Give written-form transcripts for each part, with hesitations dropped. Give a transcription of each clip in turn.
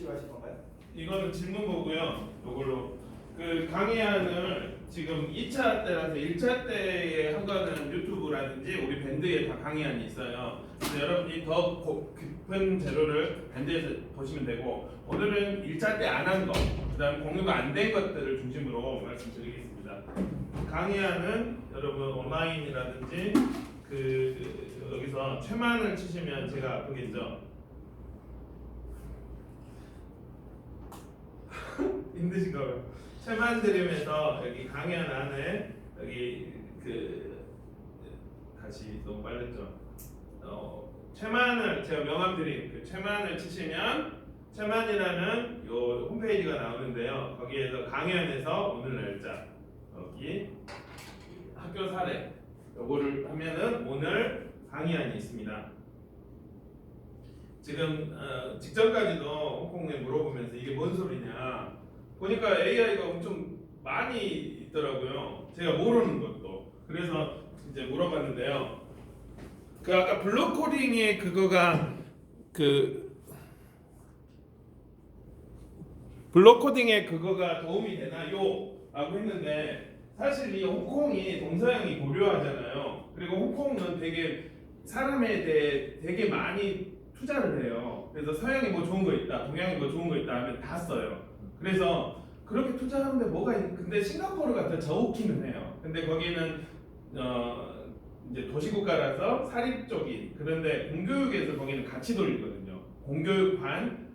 치유하실 건가요? 이거는 질문 보고요. 이걸로 그 강의안을 지금 2차 때라서 1차 때에 한 거는 유튜브라든지 우리 밴드에 다 강의안이 있어요. 그래서 여러분이 더 깊은 재료를 밴드에서 보시면 되고, 오늘은 1차 때 안 한 거, 그다음 공유가 안 된 것들을 중심으로 말씀드리겠습니다. 강의안은 여러분 온라인이라든지 여기서 최만을 치시면 제가 아프겠죠. 힘드신가요? 최만 드림에서 여기 강연 안에 여기 다시 너무 빨랐죠. 최만을 제가 명함 드린 그 최만을 치시면 최만이라는 요 홈페이지가 나오는데요. 거기에서 강연에서 오늘 날짜 여기 학교 사례 요거를 하면은 오늘 강의안이 있습니다. 지금 직전까지도 홍콩에 물어보면서 이게 뭔 소리냐 보니까 AI가 엄청 많이 있더라고요. 제가 모르는 것도. 그래서 이제 물어봤는데요. 그 아까 블록 코딩의 그거가 블록 코딩의 그거가 도움이 되나요? 라고 했는데 사실 이 홍콩이 동서양이 고려하잖아요. 그리고 홍콩은 되게 사람에 대해 되게 많이 투자를 해요. 그래서 서양이 뭐 좋은 거 있다, 동양이 뭐 좋은 거 있다 하면 다 써요. 그래서 그렇게 투자하는데 뭐가 근데 싱가포르 같은 저웃기는 해요. 근데 거기는 이제 도시국가라서 사립적인, 그런데 공교육에서 거기는 같이 돌리거든요. 공교육 반,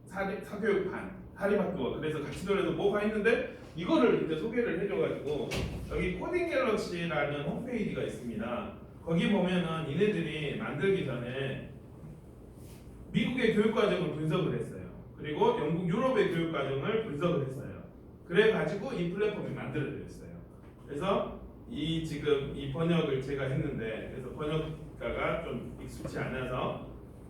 사교육 반, 사립학교. 그래서 같이 돌려서 뭐가 있는데 이거를 이제 소개를 해줘가지고 여기 코딩 갤럭시라는 홈페이지가 있습니다. 거기 보면은 얘네들이 만들기 전에 미국의 교육과정을 분석을 했어요. 그리고 영국, 유럽의 교육과정을 분석을 했어요. 그래가지고 이 플랫폼이 만들어졌어요. 그래서 지금 이 번역을 제가 했는데, 그래서 번역가가 좀 익숙치 않아서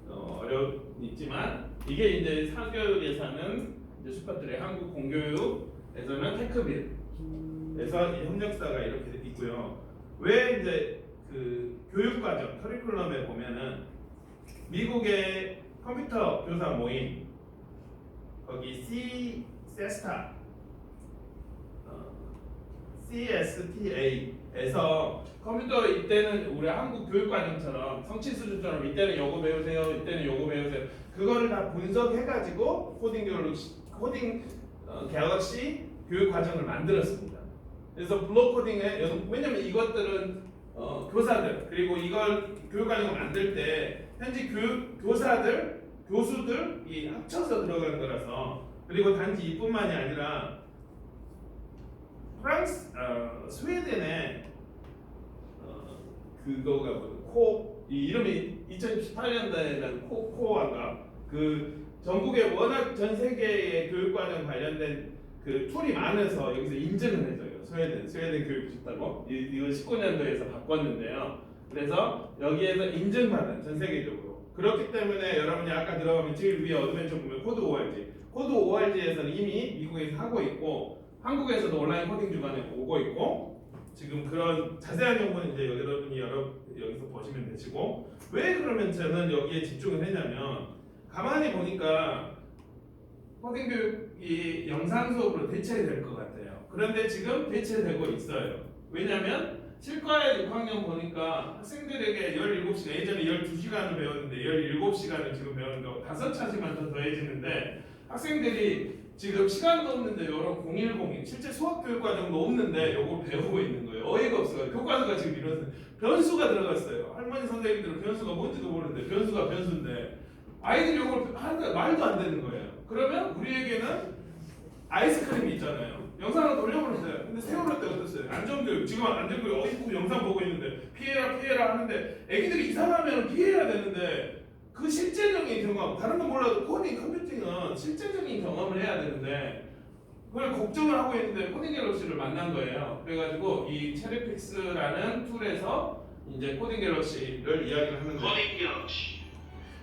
어렵지만 이게 이제 사교육에서는 이제 슈퍼트랙, 한국 공교육에서는 테크빌에서 협력사가 이렇게 있고요. 왜 이제 그 교육과정 커리큘럼에 보면은 미국의 컴퓨터 교사 모임 거기 CSTA에서 컴퓨터 이때는 우리 한국 교육과정처럼 성취 수준처럼 이때는 요거 배우세요, 이때는 요거 배우세요. 그거를 다 분석해가지고 코딩 갤럭시 교육과정을 만들었습니다. 그래서 블록 코딩에 왜냐면 이것들은 교사들 그리고 이걸 교육과정을 만들 때 현지 교수들이 합쳐서 들어가는 거라서, 그리고 단지 이뿐만이 아니라 스웨덴의 그거가 이 이름이 2018년도에는 코어인가 그 전국에 워낙 전 세계의 교육과정 관련된 그 툴이 많아서 여기서 인증을 해줘요. 스웨덴 교육이 좋다고. 이거 19년도에서 바꿨는데요. 그래서 여기에서 인증받은 전 세계적으로. 그렇기 때문에 여러분이 아까 들어가면 제일 위에 어드벤처 보면 코드 ORG에서는 이미 미국에서 하고 있고 한국에서도 온라인 코딩 주간에 오고 있고, 지금 그런 자세한 정보는 이제 여러분이 여기서 보시면 되시고, 왜 그러면 저는 여기에 집중을 했냐면 가만히 보니까 코딩 교육이 영상 수업으로 대체될 것 같아요. 그런데 지금 대체되고 있어요. 왜냐면 실과에 6학년 보니까 학생들에게 17시간, 예전에 12시간을 배웠는데 17시간을 지금 배우는데 5차시간 더 더해지는데 학생들이 지금 시간도 없는데 이런 0102 실제 수학 교육 과정도 없는데 이걸 배우고 있는 거예요. 어이가 없어요. 교과서가 지금 이런 변수가 들어갔어요. 할머니 선생님들은 변수가 뭔지도 모르는데 변수가 변수인데 아이들이 이걸 하는데 말도 안 되는 거예요. 그러면 우리에게는 아이스크림이 있잖아요. 영상을 돌려보냈어요. 근데 세월호 때 어땠어요? 안전교육, 지금 안전교육 어이구 영상 보고 있는데 피해라 하는데 애기들이 이상하면 피해야 되는데 그 실제적인 경험, 다른 건 몰라도 코딩, 컴퓨팅은 실제적인 경험을 해야 되는데 그걸 걱정을 하고 있는데 코딩 갤럭시를 만난 거예요. 그래가지고 이 체리픽스라는 툴에서 이제 코딩 갤럭시를 이야기를 하는 거예요. 코딩 갤럭시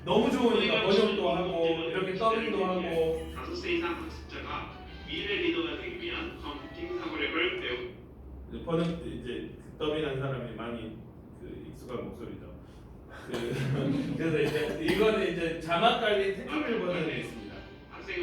너무 좋으니까 번역도 하고 이렇게 더빙도 하고 5세 이상 학습자가 미래 리더가 되기 위한 컴퓨팅 사고력을 배우. 번역 이제 더빙한 사람이 많이 익숙한 목소리죠. 그래서 이제 이거는 이제 자막 깔린 테크빌 버전이 있습니다. 학생은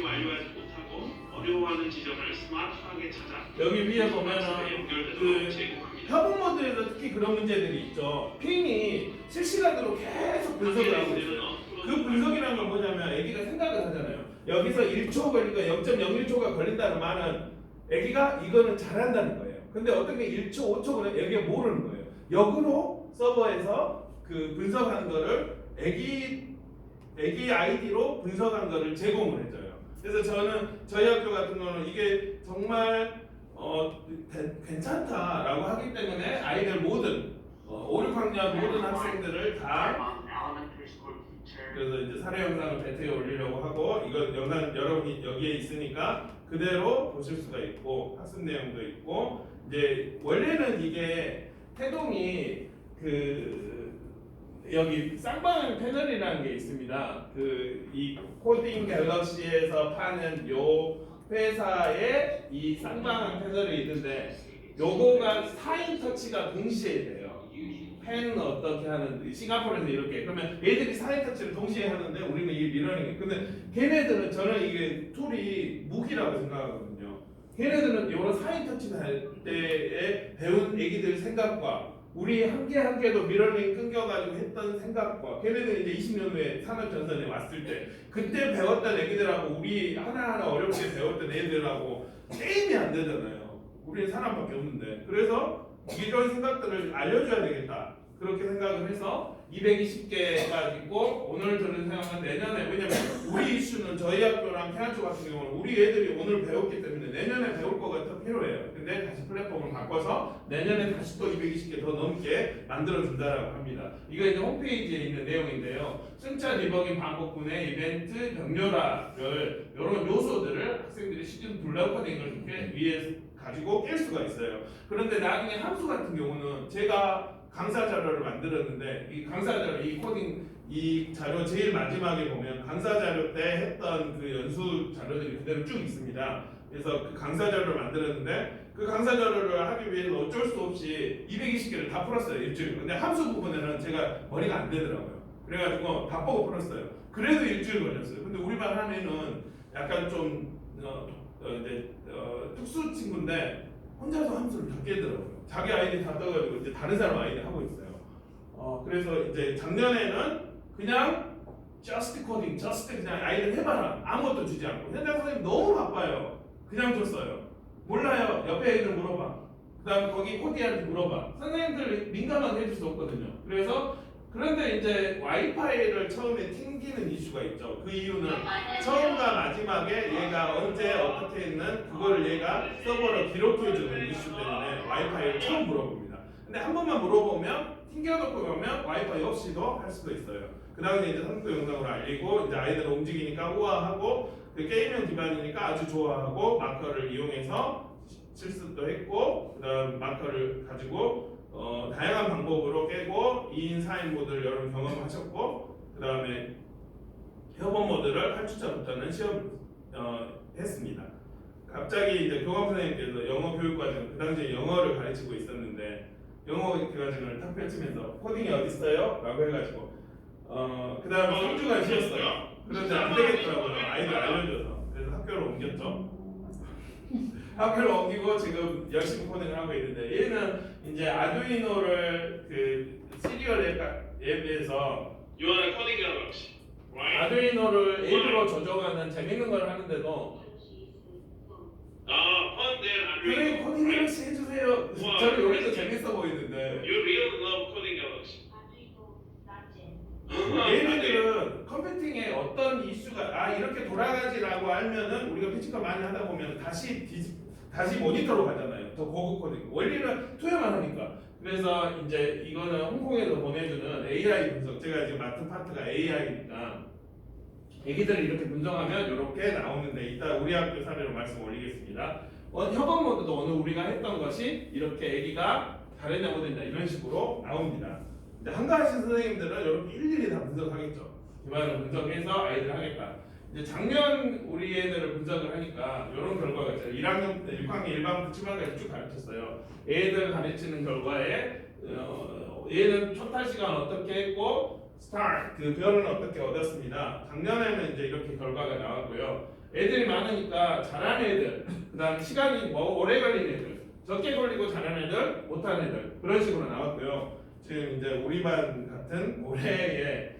요구하는 지점을 스마트하게 찾아 여기 위에 보면은 연결되도록 제공합니다. 협업 모드에서 특히 그런 문제들이 있죠. 핑이 실시간으로 계속 분석을 하고 있어요. 그 분석이라는 건 뭐냐면 애기가 생각을 하잖아요. 여기서 1초 걸리니까 0.01초가 걸린다는 말은 애기가 이거는 잘한다는 거예요. 근데 어떻게 1초, 5초는 애기가 모르는 거예요. 역으로 서버에서 그 분석한 거를 애기 아이디로 분석한 거를 제공을 해줘요. 그래서 저희 학교 같은 거는 이게 정말 괜찮다라고 하기 때문에 아이들 모든 5, 6학년 모든 학생들을 다 그래서 이제 사례 영상을 배트에 올리려고 하고 이거 영상 여러분이 여기에 있으니까 그대로 보실 수가 있고 학습 내용도 있고 이제 원래는 이게 태동이 그 여기 쌍방 패널이라는 게 있습니다. 그 이 코딩 갤럭시에서 파는 요 회사에 이 쌍방 패널이 있는데 요거가 4인 터치가 동시에 돼요. 펜 어떻게 하는 싱가포르에서 이렇게 그러면 얘들이 4인 터치를 동시에 하는데 우리는 이 미러링 근데 걔네들은 저는 이게 툴이 무기라고 생각하거든요. 걔네들은 이런 4인 터치 할 때에 배운 애기들 생각과 우리 한 개도 미러링 끊겨가지고 했던 생각과 걔네들 이제 20년 후에 산업전선에 왔을 때 그때 배웠던 애기들하고 우리 하나하나 어렵게 배웠던 애들하고 게임이 안 되잖아요. 우리는 사람밖에 없는데 그래서 이런 생각들을 알려줘야 되겠다 그렇게 생각을 해서 220개가 있고 오늘 들은 생각은 내년에 왜냐면 우리 이슈는 저희 학교랑 캐나초 같은 경우는 우리 애들이 오늘 배웠기 때문에 내년에 배울 거가 더 필요해요. 근데 다시 플랫폼을 바꿔서 내년에 다시 또 220개 더 넘게 만들어준다라고 합니다. 이거 이제 홈페이지에 있는 내용인데요. 승차 디버깅 반복분의 이벤트 병렬화를 이런 요소들을 학생들이 시즌 블록 코딩을 이렇게 위에 가지고 깰 수가 있어요. 그런데 나중에 함수 같은 경우는 제가 강사 자료를 만들었는데 이 강사 자료, 이 코딩 이 자료 제일 마지막에 보면 강사 자료 때 했던 그 연수 자료들이 그대로 쭉 있습니다. 그래서 그 강사 자료를 만들었는데 그 강사 자료를 하기 위해서 어쩔 수 없이 220개를 다 풀었어요. 일주일. 근데 함수 부분에는 제가 머리가 안 되더라고요. 그래가지고 다 보고 풀었어요. 그래도 일주일 걸렸어요. 근데 우리 반 한 애는 약간 좀 특수 친구인데 혼자서 함수를 다 깨더라고요. 자기 아이디 다 떠가지고 이제 다른 사람 아이디 하고 있어요. 그래서 이제 작년에는 그냥 just coding, just 그냥 아이들 해봐라. 아무것도 주지 않고 현장 선생님 너무 바빠요. 그냥 줬어요. 몰라요. 옆에 애들 물어봐. 그다음 거기 코디한테 물어봐. 선생님들 민감하게 해줄 수 없거든요. 그런데 이제 와이파이를 처음에 튕기는 이슈가 있죠. 그 이유는 처음과 마지막에 얘가 언제 어떻게 했는 그거를 얘가 서버로 기록해주는 이슈 때문에 와이파이를 처음 물어봅니다. 근데 한 번만 물어보면 튕겨놓고 가면 와이파이 없이도 할 수도 있어요. 그 다음에 이제 선도 영상으로 알리고 이제 아이들 움직이니까 우아하고 그 게임형 기반이니까 아주 좋아하고 마커를 이용해서 실습도 했고 그다음 마커를 가지고 다양한 방법으로 깨고 2인 4인 모드를 여러 경험하셨고 그 다음에 협업 모드를 8주차부터는 시험 했습니다. 갑자기 이제 교감 선생님께서 영어 교육과정 그 당시에 영어를 가르치고 있었는데 영어 교과정을 탁 펼치면서 코딩이 어디 있어요? 라고 해가지고 그 다음에 3주간 쉬었어요. 그런데 안 되겠더라고요. 아이들 알려줘서. 그래서 학교로 옮겼죠. 학교를 옮기고 지금 열심히 코딩을 하고 있는데 얘는 이제 아두이노를 그 시리얼 앱에서 유한의 코딩 갤럭시 아두이노를 앱으로 조정하는 재밌는 걸 하는데도 그래 코딩 갤럭시 해주세요. 저는 여기도 재밌어 보이는데 You really love coding galaxy. 얘네들은 컴퓨팅에 어떤 이슈가 이렇게 돌아가지라고 알면은 우리가 피지컬 많이 하다 보면 다시 모니터로 가잖아요. 더 고급 코딩. 원리는 투여만 하니까. 그래서 이제 이거는 홍콩에서 보내주는 AI 분석. 제가 지금 맡은 파트가 AI니까 애기들을 이렇게 분석하면 이렇게 나오는데 이따 우리 학교 사례로 말씀 올리겠습니다. 협업 모드도 오늘 우리가 했던 것이 이렇게 애기가 다른 애보다 이런 식으로 나옵니다. 한가하신 선생님들은 이렇게 일일이 다 분석하겠죠. 기반을 분석해서 아이들 하겠다. 이제 작년 우리 애들을 분석을 하니까 이런 결과가 있어요. 1학년 때 6학년 1반부터 7반까지 쭉 가르쳤어요. 애들 가르치는 결과에 얘는 초탈 시간 어떻게 했고 스타트 그 별은 어떻게 얻었습니다. 작년에는 이제 이렇게 결과가 나왔고요. 애들이 많으니까 잘하는 애들, 그다음 시간이 뭐 오래 걸리는 애들, 적게 걸리고 잘하는 애들, 못하는 애들 그런 식으로 나왔고요. 지금 이제 우리 반 같은 올해에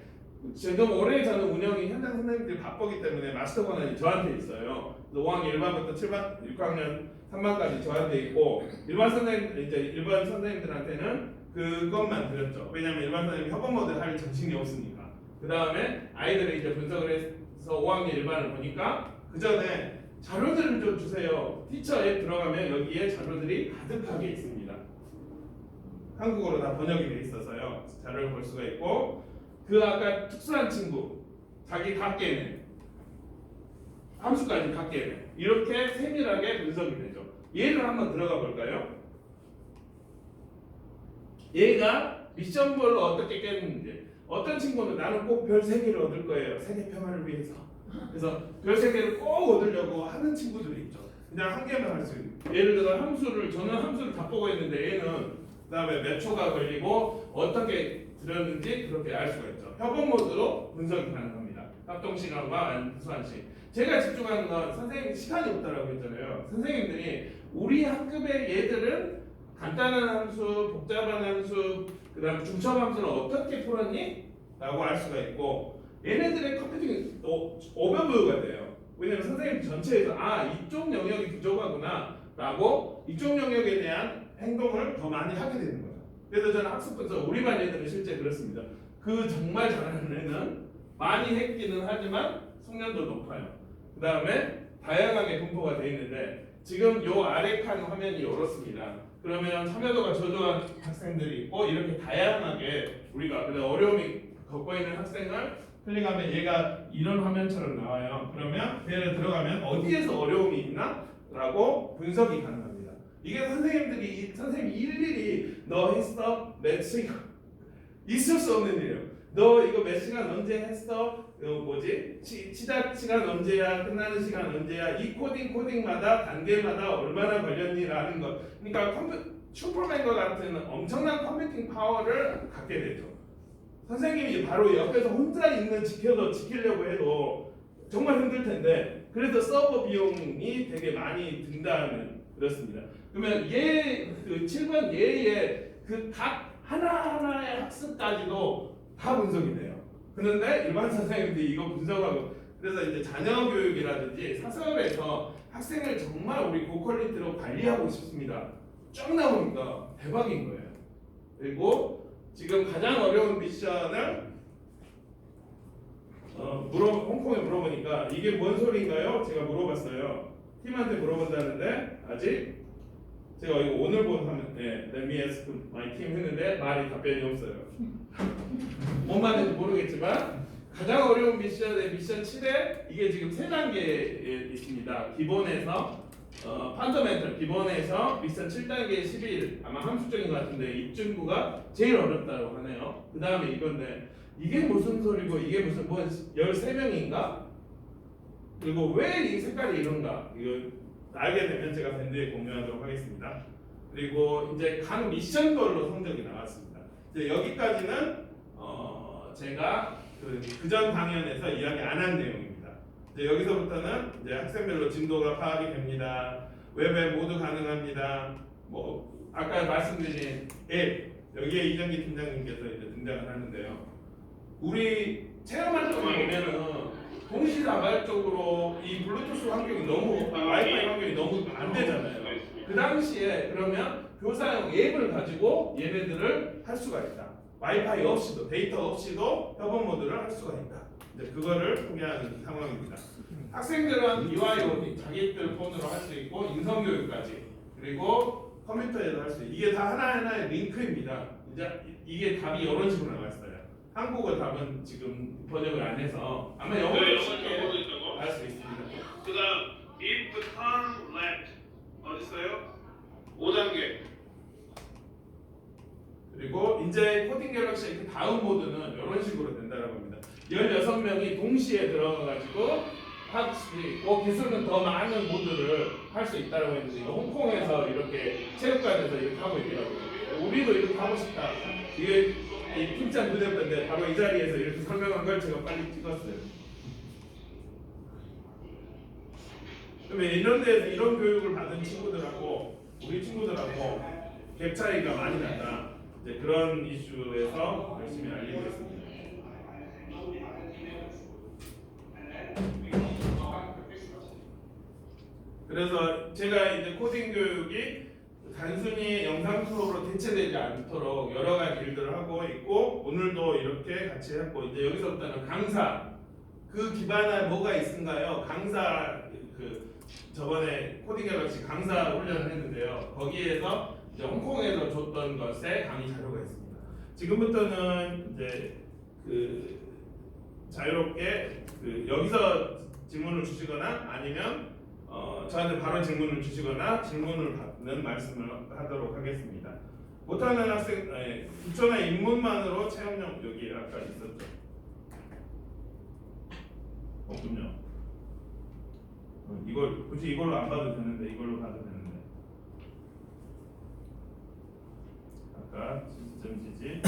지금 올해 저는 운영이 현장 선생님들이 바쁘기 때문에 마스터 권한이 저한테 있어요. 그래서 5학년 1반부터 7반, 6학년 3반까지 저한테 있고 일반 선생님들한테는 그것만 드렸죠. 왜냐하면 일반 선생님 협업 모드 할 정신이 없으니까. 그 다음에 아이들을 이제 분석을 해서 5학년 1반을 보니까 그 전에 자료들을 좀 주세요. 티처 앱 들어가면 여기에 자료들이 가득하게 있습니다. 한국어로 다 번역이 돼 있어서요. 자료를 볼 수가 있고 그 아까 특수한 친구 자기 각계네 함수까지 각계네 이렇게 세밀하게 분석이 되죠. 얘를 한번 들어가 볼까요? 얘가 미션별로 어떻게 깼는지 어떤 친구는 나는 꼭 별 3개를 얻을 거예요. 세계 평화를 위해서. 그래서 별 3개를 꼭 얻으려고 하는 친구들이 있죠. 그냥 한 개만 할 수 있는. 예를 들어 저는 함수를 다 보고 있는데 얘는 그다음에 몇 초가 걸리고 어떻게 들었는지 그렇게 알 수가 있죠. 협업 모드로 분석이 가능합니다. 합동 시간과 안수한 시. 제가 집중하는 건 선생님 시간이 없다라고 했잖아요. 선생님들이 우리 학급의 얘들은 간단한 함수, 복잡한 함수, 그다음 중첩 함수는 어떻게 풀었니? 라고 알 수가 있고 얘네들의 컴퓨팅이 오버뷰가 돼요. 왜냐면 선생님 전체에서 이쪽 영역이 부족하구나 라고 이쪽 영역에 대한 행동을 더 많이 하게 되는 거죠. 그래서 저는 학습 분석 우리 반 애들은 실제 그렇습니다. 그 정말 잘하는 애는 많이 했기는 하지만 숙련도 높아요. 그 다음에 다양하게 분포가 되어 있는데 지금 요 아래 칸 화면이 이렇습니다. 그러면 참여도가 저조한 학생들이 있고 이렇게 다양하게 우리가 어려움이 겪고 있는 학생을 클릭하면 얘가 이런 화면처럼 나와요. 그러면 얘를 들어가면 어디에서 어려움이 있나? 라고 분석이 가능합니다. 이게 선생님이 일일이 너 했어? 몇 시간? 있을 수 없는 일이에요. 너 이거 몇 시간 언제 했어? 시작 시간 언제야? 끝나는 시간 언제야? 이 코딩마다 단계마다 얼마나 걸렸니라는 것. 그러니까 슈퍼맨과 같은 엄청난 컴퓨팅 파워를 갖게 되죠. 선생님이 바로 옆에서 혼자 있는 지키려고 해도 정말 힘들 텐데 그래서 서버 비용이 되게 많이 든다는 그렇습니다. 그러면 그 7번 얘의 그 각 하나하나의 학습까지도 다 분석이 돼요. 그런데 일반 선생님들이 이거 분석하고 그래서 이제 자녀 교육이라든지 사설에서 학생을 정말 우리 고퀄리티로 관리하고 싶습니다. 쭉 나오니까 대박인 거예요. 그리고 지금 가장 어려운 미션을 홍콩에 물어보니까 이게 뭔 소리인가요? 제가 물어봤어요. 팀한테 물어본다는데 아직 제가 이거 오늘 본 화면 let me ask my team 했는데 말이 답변이 없어요. 뭔 말인지 모르겠지만 가장 어려운 미션의 미션 7에 이게 지금 3단계에 있습니다. 기본에서 펀더멘털 기본에서 미션 7단계 11 아마 함수적인 것 같은데 입증구가 제일 어렵다고 하네요. 그 다음에 이건데 이게 무슨 소리고 이게 무슨 13명인가? 그리고 왜 이 색깔이 이런가? 이거 알게 되면 제가 밴드에 공유하도록 하겠습니다. 그리고 이제 각 미션별로 성적이 나왔습니다. 이제 여기까지는 제가 그전 강연에서 이야기 안 한 내용입니다. 이제 여기서부터는 이제 학생별로 진도가 파악이 됩니다. 웹에 모두 가능합니다. 뭐 아까 말씀드린 앱 여기에 이정기 팀장님께서 이제 등장을 하는데요. 우리 체험할 때 보면은 동시다발적으로 이 블루투스 환경이 너무 와이파이 환경이 너무 안 되잖아요. 그 당시에 그러면 교사용 앱을 가지고 얘네들을 할 수가 있다. 와이파이 없이도 데이터 없이도 협업 모드를 할 수가 있다. 이제 그거를 소개하는 상황입니다. 학생들은 BYOD 자기들 폰으로 할 수 있고 인성교육까지 그리고 컴퓨터에도 할 수 있고 이게 다 하나하나의 링크입니다. 이제 이게 답이 이런 식으로 나와 있어요. 한국어 답은 지금 번역을 안 해서 아마 영어로 쉽게 할 수 있습니다. 그다음 if the turn left 어디 있어요? 5단계. 그리고 이제 코딩 갤럭시의 그 다음 모드는 이런 식으로 된다고 합니다. 16명이 동시에 들어가가지고 확실히 기술은 더 많은 모드를 할 수 있다고 했는데 홍콩에서 이렇게 체육관에서 이렇게 하고 있더라고요. 우리도 이렇게 하고 싶다. 이게 이 팀장 누대인데 바로 이 자리에서 이렇게 설명한 걸 제가 빨리 찍었어요. 그러면 이런 데서 이런 교육을 받은 친구들하고 우리 친구들하고 갭 차이가 많이 난다. 이제 그런 이슈에서 열심히 알리고 있습니다. 그래서 제가 이제 코딩 교육이 단순히 영상 수업으로 대체되지 않도록 여러 가지 일들을 하고 있고 오늘도 이렇게 같이 했고 이제 여기서부터는 강사 그 기반에 뭐가 있은가요? 강사 그 저번에 코딩 갤럭시 강사 훈련을 했는데요. 거기에서 이제 홍콩에서 줬던 것에 강의 자료가 있습니다. 지금부터는 이제 그 자유롭게 그 여기서 질문을 주시거나 아니면 저한테 바로 질문을 주시거나 질문을 받는 말씀을 하도록 하겠습니다. 못하는 학생 기초나 입문만으로 체험형 여기 아까 있었죠. 없군요. 이걸 굳이 이걸로 안 봐도 되는데 이걸로 봐도 되는데 아까 지지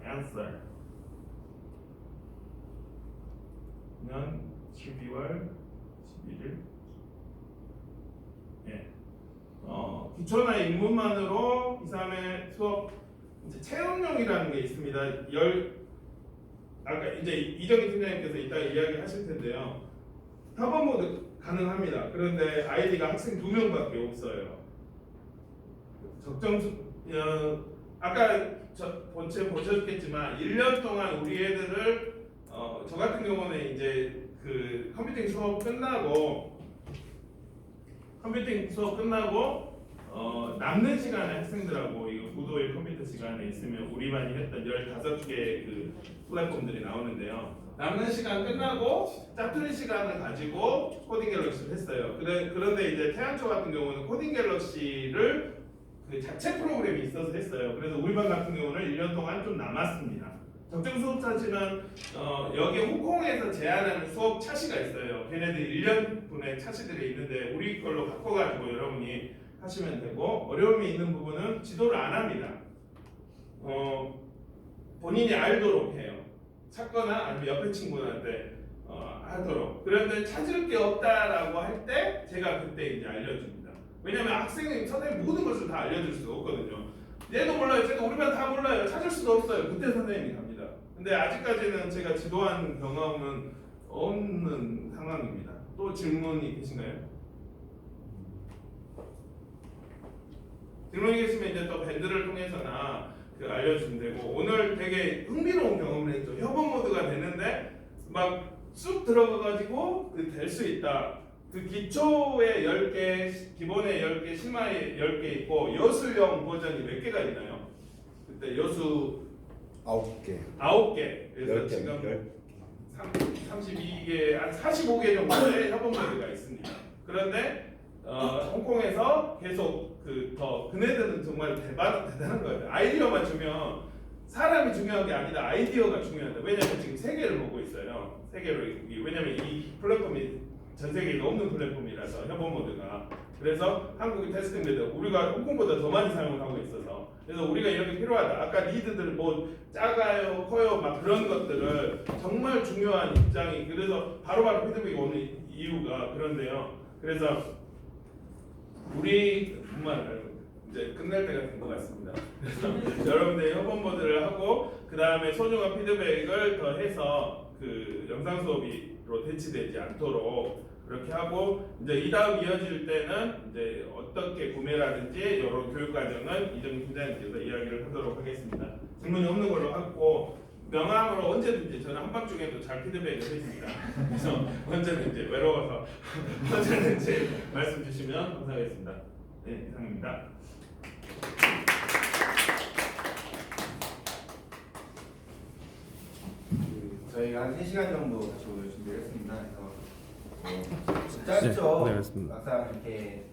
answer 년 12월 11일 예. 기초나 입문만으로 2, 3회 수업 이제 체험형이라는 게 있습니다. 아까 이제 이정희 팀장님께서 이따 이야기하실 텐데요. 협업 모드 가능합니다. 그런데 아이디가 학생 2명밖에 없어요. 적정수 아까 본체 보셨겠지만 1년 동안 우리 애들을 저 같은 경우는 이제 그 컴퓨팅 수업 끝나고 남는 시간에 학생들하고 이거 무도일 컴퓨터 시간에 있으면 우리만이 했던 15개의 그 플랫폼들이 나오는데요. 남는 시간 끝나고 짜투리 시간을 가지고 코딩 갤럭시를 했어요. 그런데 이제 태양초 같은 경우는 코딩 갤럭시를 그 자체 프로그램이 있어서 했어요. 그래서 우리 반 같은 경우는 1년 동안 좀 남았습니다. 적정 수업 차시는 여기 홍콩에서 제안하는 수업 차시가 있어요. 걔네들 1년분의 차시들이 있는데 우리 걸로 바꿔가지고 여러분이 하시면 되고 어려움이 있는 부분은 지도를 안 합니다. 본인이 알도록 해요. 찾거나 아니면 옆에 친구한테 하도록. 그런데 찾을 게 없다라고 할 때 제가 그때 이제 알려줍니다. 왜냐하면 학생이 선생님 모든 것을 다 알려줄 수가 없거든요. 얘도 몰라요. 제가 우리 반 다 몰라요. 찾을 수도 없어요. 그때 선생님이 갑니다. 근데 아직까지는 제가 지도한 경험은 없는 상황입니다. 또 질문이 계신가요? 질문이 계시면 이제 또 밴드를 통해서나 알려주면 되고 오늘 되게 흥미로운 경험을 했죠. 협업 모드가 되는데 막 쑥 들어가가지고 될 수 있다. 그 기초에 10개, 기본에 10개, 심화에 10개 있고 여수형 버전이 몇 개가 있나요? 그때 여수 9개. 그래서 지금 32개, 한 45개 정도의 협업 모드가 있습니다. 그런데 홍콩에서 계속 그네들은 정말 대단한 거예요. 아이디어만 주면 사람이 중요한 게 아니라 아이디어가 중요하다. 왜냐하면 지금 세계를 보고 있어요. 세계로 왜냐하면 이 플랫폼이 전 세계에 없는 플랫폼이라서 협업 모드가 그래서 한국의 테스팅 메드 우리가 홍콩보다 더 많이 사용을 하고 있어서 그래서 우리가 이런 게 필요하다. 아까 리드들 뭐 작아요, 커요, 막 그런 것들을 정말 중요한 입장이 그래서 바로바로 피드백이 오는 이유가 그런데요. 그래서 우리 정말 이제 끝날 때가 된 것 같습니다. 그래서 여러분들 협업 모드를 하고 그 다음에 소중한 피드백을 더 해서 그 영상 수업으로 대치되지 않도록 그렇게 하고 이제 이 다음 이어질 때는 이제 어떻게 구매라든지 이런 교육 과정은 이정희 팀장님께서 이야기를 하도록 하겠습니다. 질문이 없는 걸로 하고 명함으로 언제든지 저는 한밤중에도 잘 피드백을 해줍니다. 그래서 언제든지 외로워서 언제든지 말씀 주시면 감사하겠습니다. 네, 이상입니다. 저희가 한 3시간 정도 다시 오늘 준비를 했습니다. 그래서 짧죠? 네, 맞습니다. 막상 이렇게